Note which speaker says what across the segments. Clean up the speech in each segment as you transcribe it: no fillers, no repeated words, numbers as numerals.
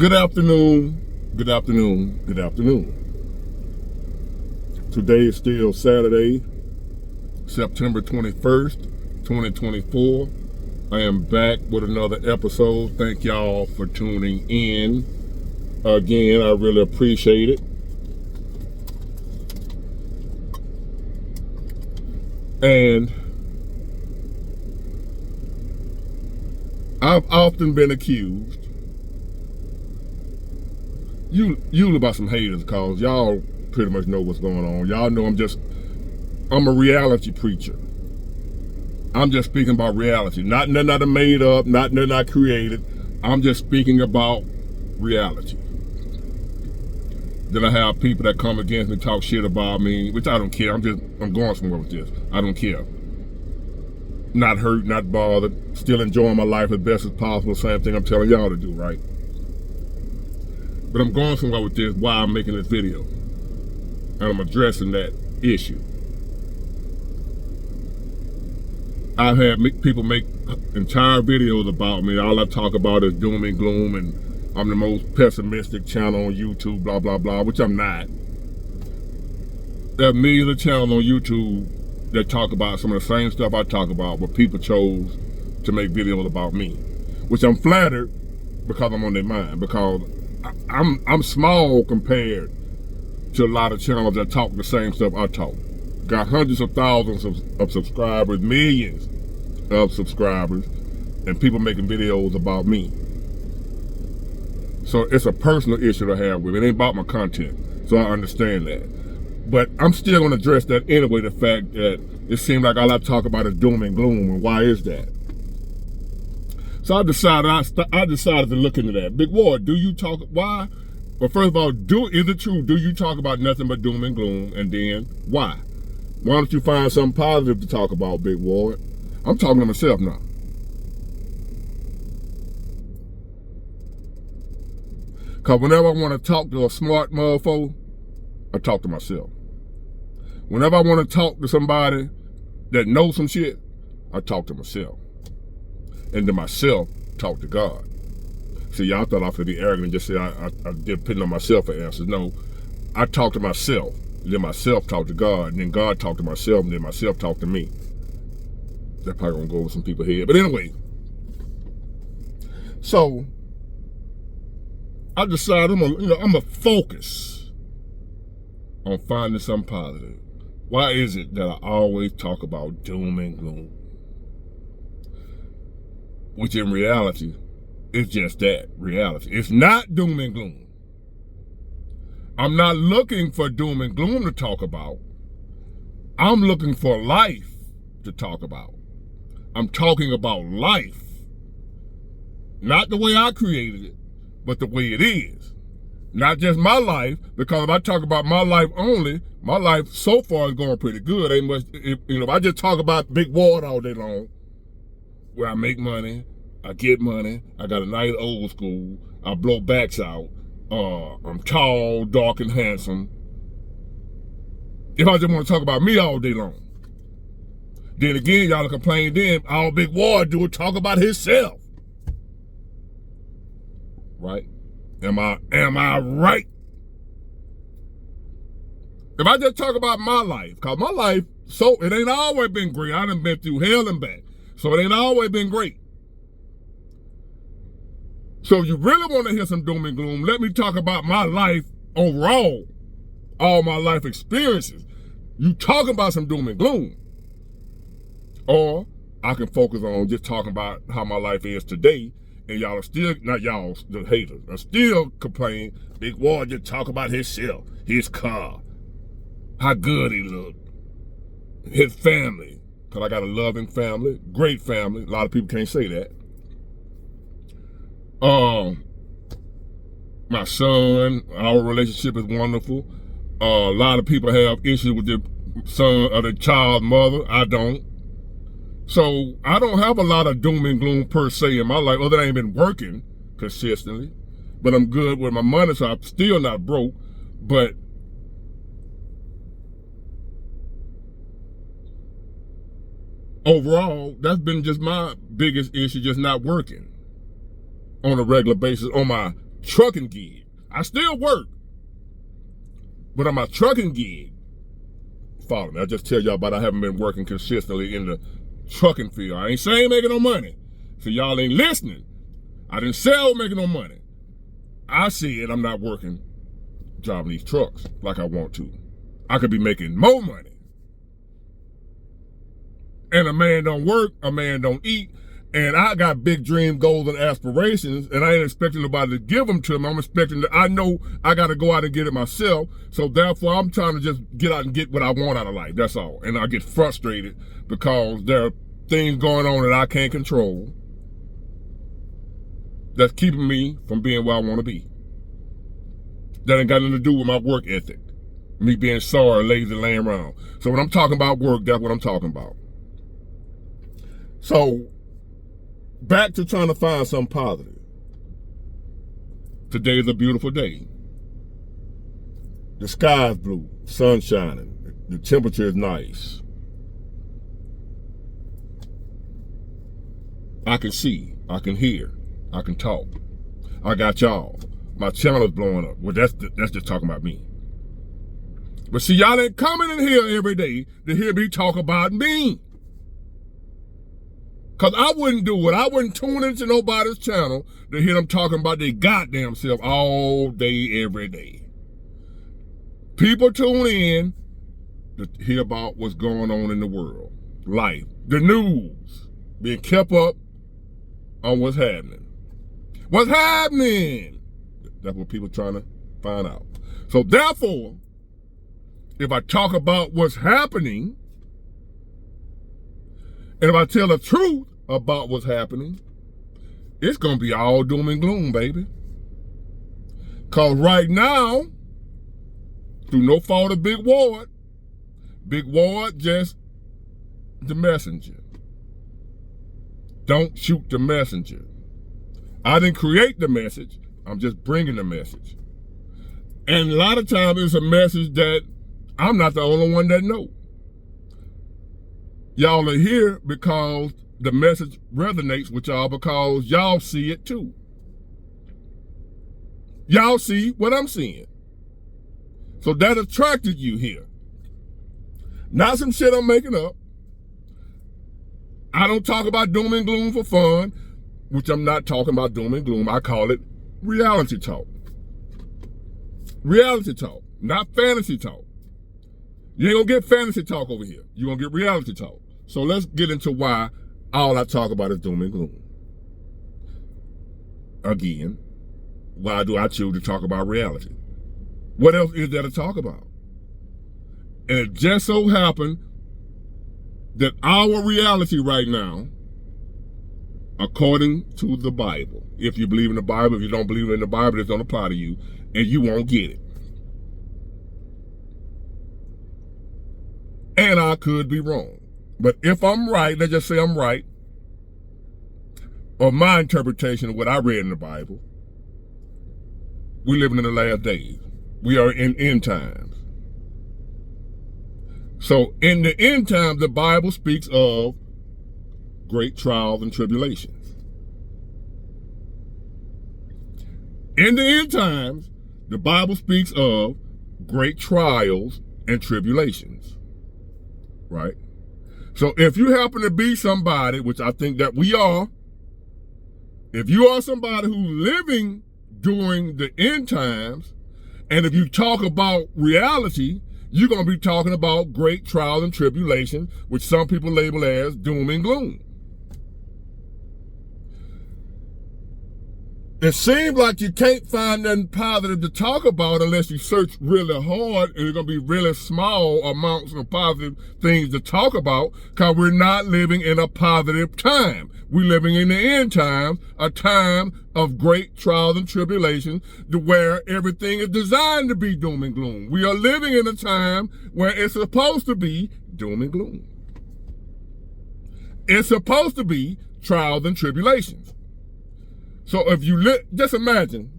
Speaker 1: Good afternoon, good afternoon, good afternoon. Today is still Saturday, September 21st, 2024. I am back with another episode. Thank y'all for tuning in. Again, I really appreciate it. And I've often been accused, usually by some haters, cause y'all pretty much know what's going on. Y'all know I'm a reality preacher. I'm just speaking about reality. Not nothing I made up, not nothing I created. I'm just speaking about reality. Then I have people that come against me, talk shit about me, which I don't care. I'm going somewhere with this. I don't care. Not hurt, not bothered. Still enjoying my life as best as possible. Same thing I'm telling y'all to do, right? But I'm going somewhere with this, why I'm making this video. And I'm addressing that issue. I've had people make entire videos about me. All I talk about is doom and gloom, and I'm the most pessimistic channel on YouTube, blah, blah, blah, which I'm not. There are millions of channels on YouTube that talk about some of the same stuff I talk about, but people chose to make videos about me, which I'm flattered because I'm on their mind, because I'm small compared to a lot of channels that talk the same stuff I talk. Got hundreds of thousands of subscribers, millions of subscribers, and people making videos about me. So it's a personal issue to have with it. It ain't about my content, so I understand that. But I'm still going to address that anyway, the fact that it seems like all I talk about is doom and gloom, and why is that? So I decided to look into that. Big Ward, do you talk, why? Well, first of all, is it true, do you talk about nothing but doom and gloom, and then why? Why don't you find something positive to talk about, Big Ward? I'm talking to myself now. Because whenever I want to talk to a smart motherfucker, I talk to myself. Whenever I want to talk to somebody that knows some shit, I talk to myself. And to myself, talk to God. See, y'all thought I was be arrogant and just say I depend on myself for answers. No, I talk to myself, then myself talk to God, and then God talk to myself, and then myself talk to me. That probably gonna go over some people's head. But anyway, so I decided I'm gonna focus on finding something positive. Why is it that I always talk about doom and gloom? Which in reality is just that, reality. It's not doom and gloom. I'm not looking for doom and gloom to talk about. I'm looking for life to talk about. I'm talking about life. Not the way I created it, but the way it is. Not just my life, because if I talk about my life only, my life so far is going pretty good. Ain't much, if I just talk about Big Ward all day long, where I make money, I get money, I got a nice old school, I blow backs out, I'm tall, dark, and handsome. If I just want to talk about me all day long, then again, y'all complain then, all Big Ward do is talk about himself. Right? Am I right? If I just talk about my life, because my life, so it ain't always been great. I done been through hell and back. So it ain't always been great. So if you really want to hear some doom and gloom, let me talk about my life overall. All my life experiences. You talking about some doom and gloom. Or I can focus on just talking about how my life is today, and y'all are still, not y'all, the haters, are still complaining, Big Ward just talk about himself, his car, how good he looked, his family, because I got a loving family, great family. A lot of people can't say that. My son, our relationship is wonderful. A lot of people have issues with their son or their child's mother. I don't. So I don't have a lot of doom and gloom per se in my life, other than I ain't been working consistently. But I'm good with my money, so I'm still not broke. But overall, that's been just my biggest issue, just not working on a regular basis on my trucking gig. I still work, but on my trucking gig, follow me. I just tell y'all about I haven't been working consistently in the trucking field. I ain't saying making no money. So y'all ain't listening. I didn't sell making no money. I said I'm not working driving these trucks like I want to. I could be making more money. And a man don't work, a man don't eat. And I got big dream goals and aspirations, and I ain't expecting nobody to give them to me. I'm expecting that I know I got to go out and get it myself. So therefore, I'm trying to just get out and get what I want out of life. That's all. And I get frustrated because there are things going on that I can't control that's keeping me from being where I want to be. That ain't got nothing to do with my work ethic. Me being sore, lazy, laying around. So when I'm talking about work, that's what I'm talking about. So, back to trying to find something positive. Today is a beautiful day. The sky's blue, sun shining, the temperature is nice. I can see, I can hear, I can talk. I got y'all. My channel is blowing up. Well, that's just talking about me. But see, y'all ain't coming in here every day to hear me talk about me. Because I wouldn't do it. I wouldn't tune into nobody's channel to hear them talking about their goddamn self all day, every day. People tune in to hear about what's going on in the world. Life. The news. Being kept up on what's happening. What's happening? That's what people are trying to find out. So therefore, if I talk about what's happening, and if I tell the truth about what's happening, it's going to be all doom and gloom, baby. Because right now, through no fault of Big Ward just the messenger. Don't shoot the messenger. I didn't create the message. I'm just bringing the message. And a lot of times it's a message that I'm not the only one that know. Y'all are here because the message resonates with y'all because y'all see it too. Y'all see what I'm seeing. So that attracted you here. Not some shit I'm making up. I don't talk about doom and gloom for fun, which I'm not talking about doom and gloom. I call it reality talk. Reality talk, not fantasy talk. You ain't gonna get fantasy talk over here. You're gonna get reality talk. So let's get into why all I talk about is doom and gloom. Again, why do I choose to talk about reality? What else is there to talk about? And it just so happened that our reality right now, according to the Bible, if you believe in the Bible, if you don't believe in the Bible, it's gonna apply to you, and you won't get it. And I could be wrong. But if I'm right, let's just say I'm right, or my interpretation of what I read in the Bible, we're living in the last days. We are in end times. So in the end times, the Bible speaks of great trials and tribulations. In the end times, the Bible speaks of great trials and tribulations. Right? So if you happen to be somebody, which I think that we are, if you are somebody who's living during the end times, and if you talk about reality, you're going to be talking about great trials and tribulations, which some people label as doom and gloom. It seems like you can't find nothing positive to talk about unless you search really hard, and it's going to be really small amounts of positive things to talk about, because we're not living in a positive time. We're living in the end times, a time of great trials and tribulations, where everything is designed to be doom and gloom. We are living in a time where it's supposed to be doom and gloom. It's supposed to be trials and tribulations. So if you just imagine,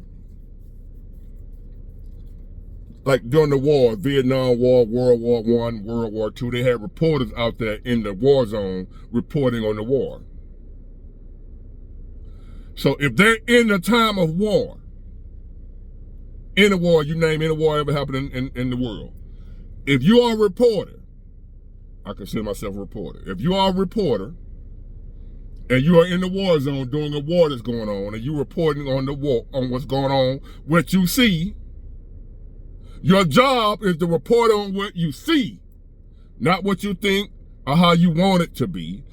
Speaker 1: like during the war, Vietnam War, World War I, World War II, they had reporters out there in the war zone reporting on the war. So if they're in the time of war, Any war, you name any war ever happened in the world. If you are a reporter, I consider myself a reporter. If you are a reporter and you are in the war zone during a war that's going on and you're reporting on the war, on what's going on, what you see, your job is to report on what you see, not what you think or how you want it to be,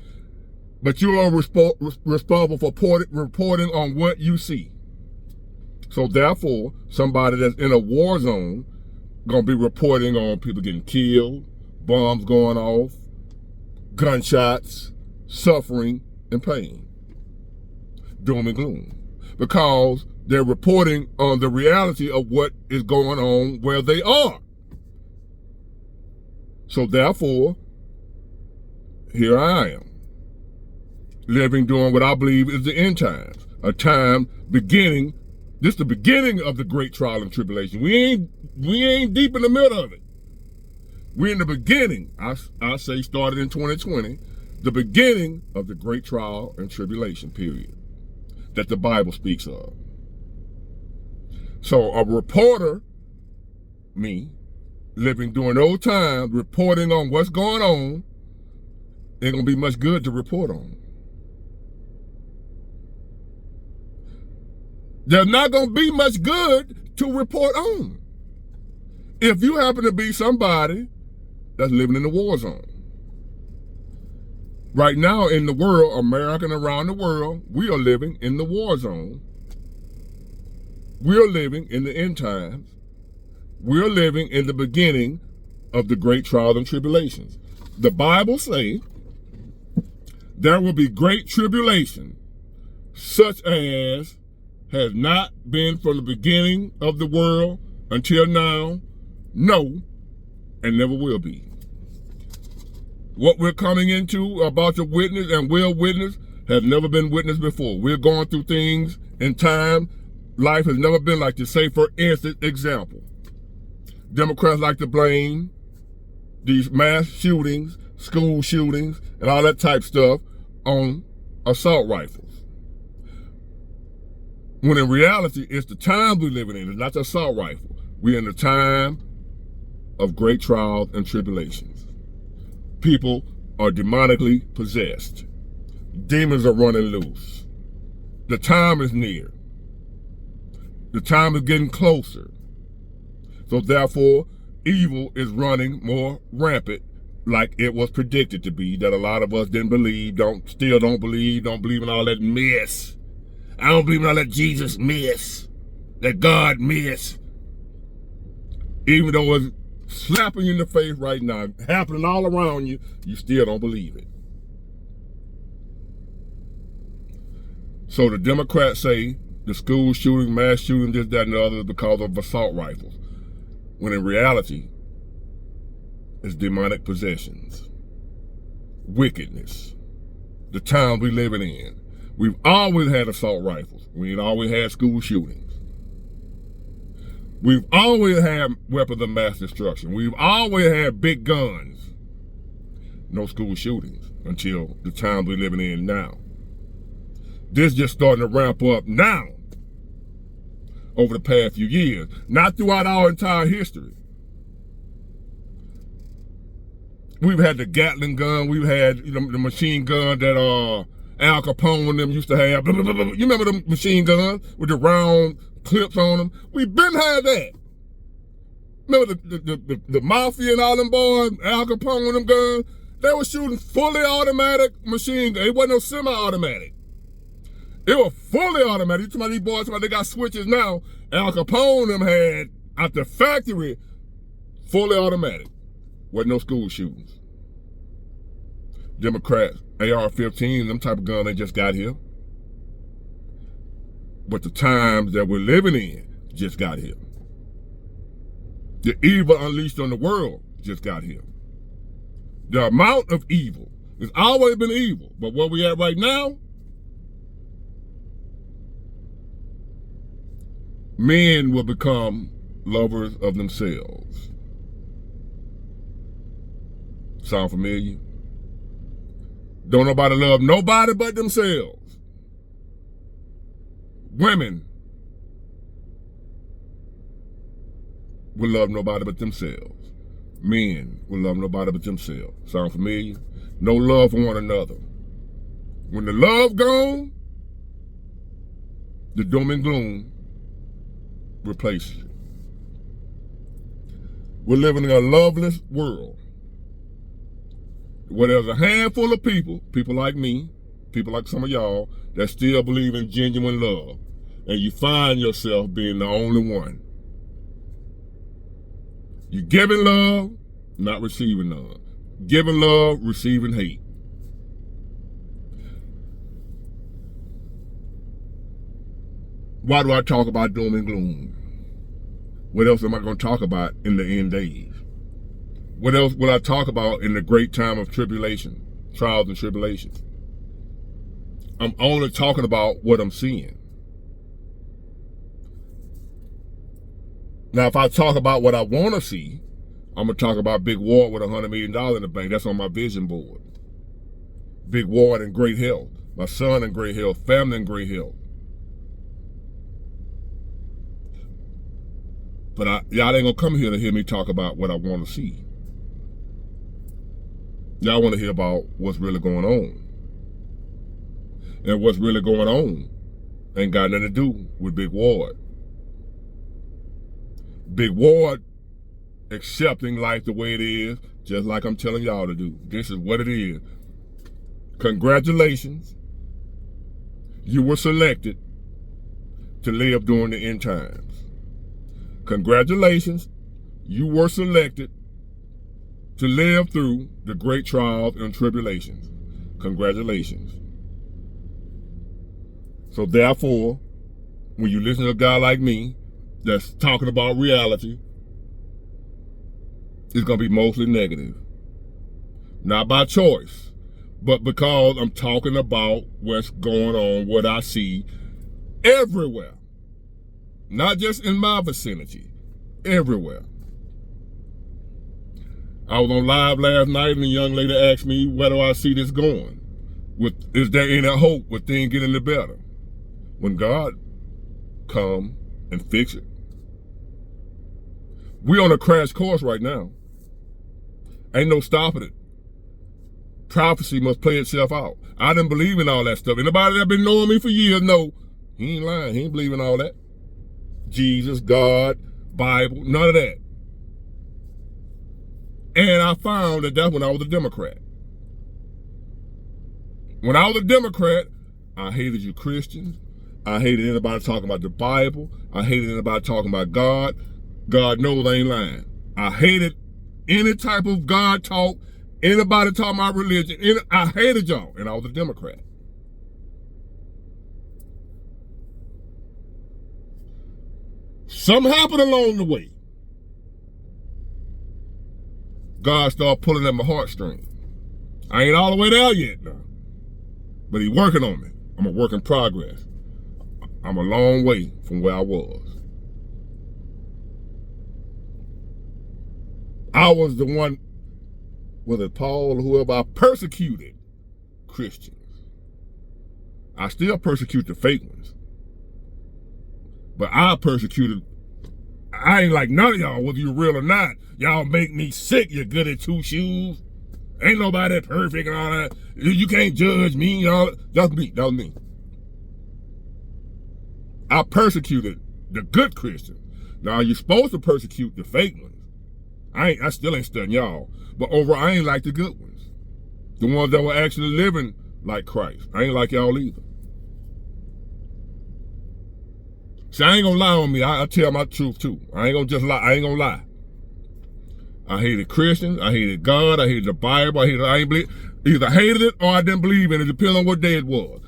Speaker 1: but you are responsible for reporting on what you see. So therefore, somebody that's in a war zone gonna be reporting on people getting killed, bombs going off, gunshots, suffering, and pain. Doom and gloom. Because they're reporting on the reality of what is going on where they are. So therefore, here I am, living during what I believe is the end times, a time beginning. This is the beginning of the great trial and tribulation. We ain't deep in the middle of it. We're in the beginning. I say started in 2020, the beginning of the great trial and tribulation period that the Bible speaks of. So a reporter, me, living during those times, reporting on what's going on, ain't gonna be much good to report on. There's not gonna be much good to report on if you happen to be somebody that's living in the war zone. Right now in the world, America and around the world, we are living in the war zone. We are living in the end times. We are living in the beginning of the great trials and tribulations. The Bible says there will be great tribulation, such as has not been from the beginning of the world until now, no, and never will be. What we're coming into about to witness and will witness has never been witnessed before. We're going through things in time. Life has never been like this. Say, for instance, example, Democrats like to blame these mass shootings, school shootings, and all that type stuff on assault rifles. When in reality, it's the time we're living in. It's not the assault rifle. We're in the time of great trials and tribulations. People are demonically possessed. Demons are running loose. The time is near. The time is getting closer. So therefore, evil is running more rampant like it was predicted to be, that a lot of us didn't believe, still don't believe in all that mess. I don't believe in all that Jesus mess, that God mess. Even though it's slapping you in the face right now, happening all around you, you still don't believe it. So the Democrats say the school shooting, mass shooting, this, that, and the other is because of assault rifles. When in reality, it's demonic possessions, wickedness, the time we living in. We've always had assault rifles. We ain't always had school shootings. We've always had weapons of mass destruction. We've always had big guns. No school shootings until the time we're living in now. This just starting to ramp up now over the past few years, not throughout our entire history. We've had the Gatling gun, we've had the machine gun that Al Capone and them used to have. You remember the machine guns with the round clips on them? We've been had that. Remember the Mafia and all them boys, Al Capone and them guns? They were shooting fully automatic machine guns. It wasn't no semi-automatic. They were fully automatic. You talking about these boys, they got switches now. Al Capone and them had, at the factory, fully automatic. Wasn't no school shootings. Democrats, AR-15, them type of gun, they just got here. But the times that we're living in just got here. The evil unleashed on the world just got here. The amount of evil has always been evil, but where we at right now, men will become lovers of themselves. Sound familiar? Don't nobody love nobody but themselves. Women will love nobody but themselves. Men will love nobody but themselves. Sound familiar? No love for one another. When the love gone, the doom and gloom replaces it. We're living in a loveless world where there's a handful of people like me, people like some of y'all, that still believe in genuine love. And you find yourself being the only one. You're giving love, not receiving love. Giving love, receiving hate. Why do I talk about doom and gloom? What else am I going to talk about in the end days? What else will I talk about in the great time of tribulation, trials and tribulations? I'm only talking about what I'm seeing. Now, if I talk about what I want to see, I'm going to talk about Big Ward with $100 million in the bank. That's on my vision board. Big Ward in great health. My son in great health. Family in great health. But y'all ain't going to come here to hear me talk about what I want to see. Y'all want to hear about what's really going on. And what's really going on ain't got nothing to do with Big Ward. Big Ward accepting life the way it is, just like I'm telling y'all to do. This is what it is. Congratulations. You were selected to live during the end times. Congratulations. You were selected to live through the great trials and tribulations. Congratulations. So therefore, when you listen to a guy like me that's talking about reality, it's going to be mostly negative. Not by choice, but because I'm talking about what's going on, what I see everywhere. Not just in my vicinity, everywhere. I was on live last night and a young lady asked me, where do I see this going? Is there any hope with things getting any better? When God come and fix it. We're on a crash course right now. Ain't no stopping it. Prophecy must play itself out. I didn't believe in all that stuff. Anybody that been knowing me for years know he ain't lying. He ain't believing all that. Jesus, God, Bible, none of that. And I found that that's when I was a Democrat. When I was a Democrat, I hated you Christians. I hated anybody talking about the Bible. I hated anybody talking about God. God knows I ain't lying. I hated any type of God talk, anybody talking about religion. I hated y'all, and I was a Democrat. Something happened along the way. God started pulling at my heartstrings. I ain't all the way there yet now, but he's working on me. I'm a work in progress. I'm a long way from where I was. I was the one, was it Paul or whoever, I persecuted Christians. I still persecute the fake ones. But I ain't like none of y'all, whether you're real or not. Y'all make me sick, you're good at two shoes. Ain't nobody perfect and all that. You can't judge me, y'all. That's me, that was me. I persecuted the good Christians. Now you're supposed to persecute the fake ones. I still ain't studying y'all. But overall, I ain't like the good ones. The ones that were actually living like Christ. I ain't like y'all either. See, I ain't gonna lie on me. I tell my truth too. I ain't gonna just lie. I ain't gonna lie. I hated Christians. I hated God. I hated the Bible. Either hated it or I didn't believe in it. Depending on what day it was.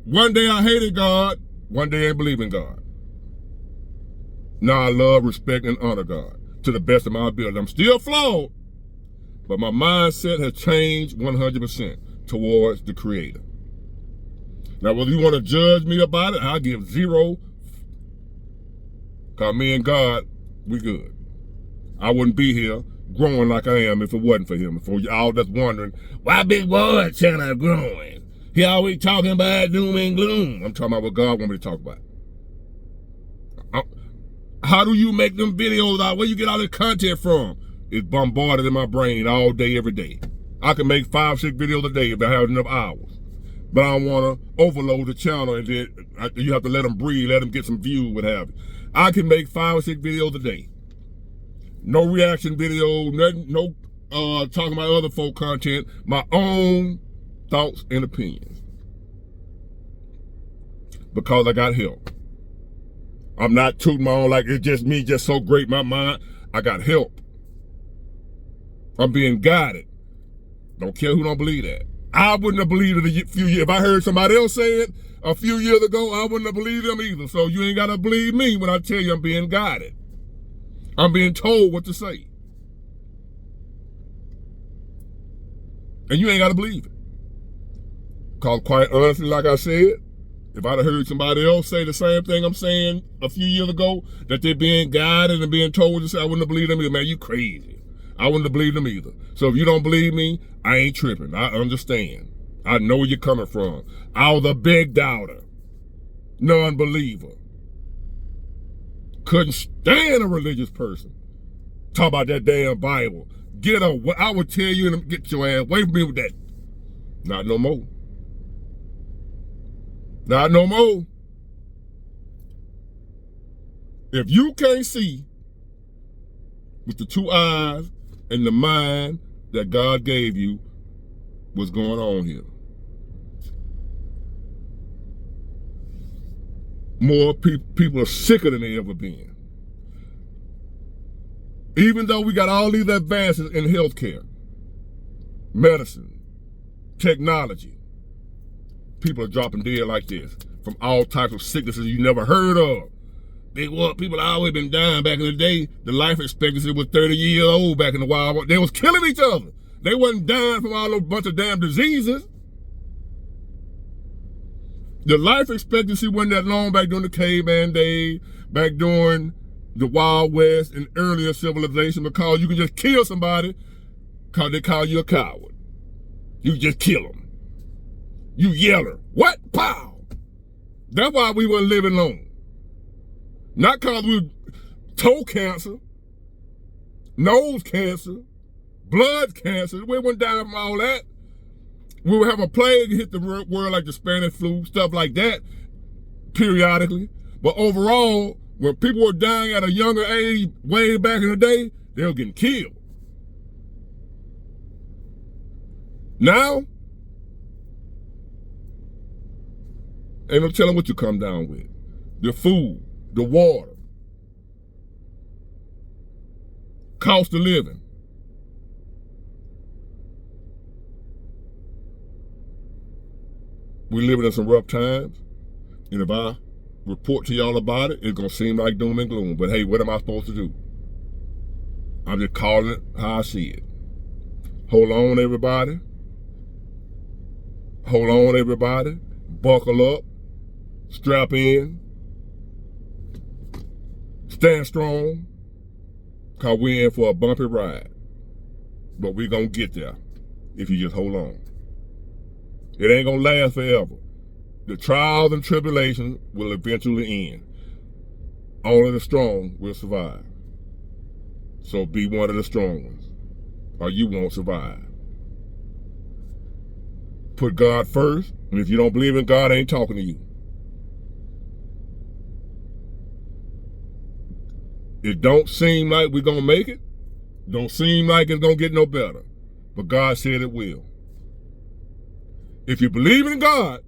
Speaker 1: One day I hated God. One day I didn't believe in God. Now I love, respect, and honor God to the best of my ability. I'm still flawed, but my mindset has changed 100% towards the Creator. Now, whether you want to judge me about it, I'll give zero. Because me and God, we good. I wouldn't be here growing like I am if it wasn't for him. For y'all that's wondering, why Big Ward channel growing? He always talking about doom and gloom. I'm talking about what God wants me to talk about. How do you make them videos out? Where you get all this content from? It's bombarded in my brain all day, every day. I can make 5, 6 videos a day if I have enough hours. But I don't want to overload the channel, and then you have to let them breathe, let them get some views, what have you. I can make 5 or 6 videos a day. No reaction videos, no talking about other folk content. My own thoughts and opinions. Because I got help. I'm not tooting my own like it's just me, just so great, my mind. I got help. I'm being guided. Don't care who don't believe that. I wouldn't have believed it a few years. If I heard somebody else say it a few years ago, I wouldn't have believed them either. So you ain't got to believe me when I tell you I'm being guided. I'm being told what to say. And you ain't got to believe it. Because quite honestly, like I said, if I'd have heard somebody else say the same thing I'm saying a few years ago, that they're being guided and being told to say, I wouldn't have believed them either. Man, you crazy. I wouldn't have believed them either. So if you don't believe me, I ain't tripping. I understand. I know where you're coming from. I was a big doubter, non-believer. Couldn't stand a religious person. Talk about that damn Bible. I would tell you and get your ass away from me with that. Not no more. Not no more. If you can't see with the 2 eyes and the mind that God gave you what's going on here. More people are sicker than they ever been. Even though we got all these advances in healthcare, medicine, technology, people are dropping dead like this from all types of sicknesses you never heard of. People always been dying back in the day. The life expectancy was 30 years old back in the wild. They was killing each other. They wasn't dying from all those bunch of damn diseases. The life expectancy wasn't that long back during the caveman days, back during the Wild West and earlier civilization, because you can just kill somebody because they call you a coward. You just kill them. You yeller. What? Pow! That's why we weren't living long. Not because we were toe cancer, nose cancer, blood cancer. We weren't dying from all that. We would have a plague hit the world like the Spanish flu, stuff like that, periodically. But overall, when people were dying at a younger age, way back in the day, they were getting killed. Now, ain't no telling what you come down with. The food, the water, cost of living. We're living in some rough times, and if I report to y'all about it, it's gonna seem like doom and gloom. But hey, what am I supposed to do? I'm just calling it how I see it. Hold on, everybody. Hold on, everybody. Buckle up. Strap in. Stand strong. Cause we're in for a bumpy ride. But we're gonna get there if you just hold on. It ain't gonna last forever. The trials and tribulations will eventually end. Only the strong will survive. So be one of the strong ones, or you won't survive. Put God first, and if you don't believe in God, I ain't talking to you. It don't seem like we're gonna make it. Don't seem like it's gonna get no better. But God said it will. If you believe in God,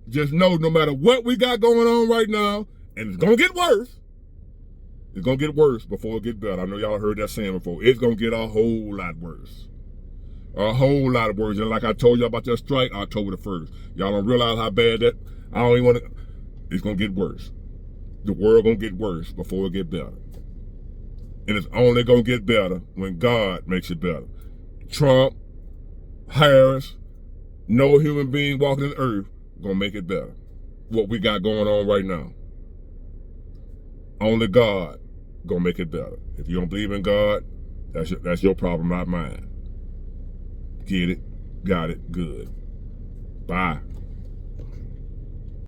Speaker 1: just know no matter what we got going on right now, and it's gonna get worse. It's gonna get worse before it gets better. I know y'all heard that saying before. It's gonna get a whole lot worse. A whole lot worse. And like I told you about that strike October the 1st. Y'all don't realize how bad that, I don't even want to, it's gonna get worse. The world gonna get worse before it get better. And it's only gonna get better when God makes it better. Trump, Harris, no human being walking the earth gonna make it better. What we got going on right now. Only God gonna make it better. If you don't believe in God, that's your problem, not mine. Get it? Got it? Good. Bye.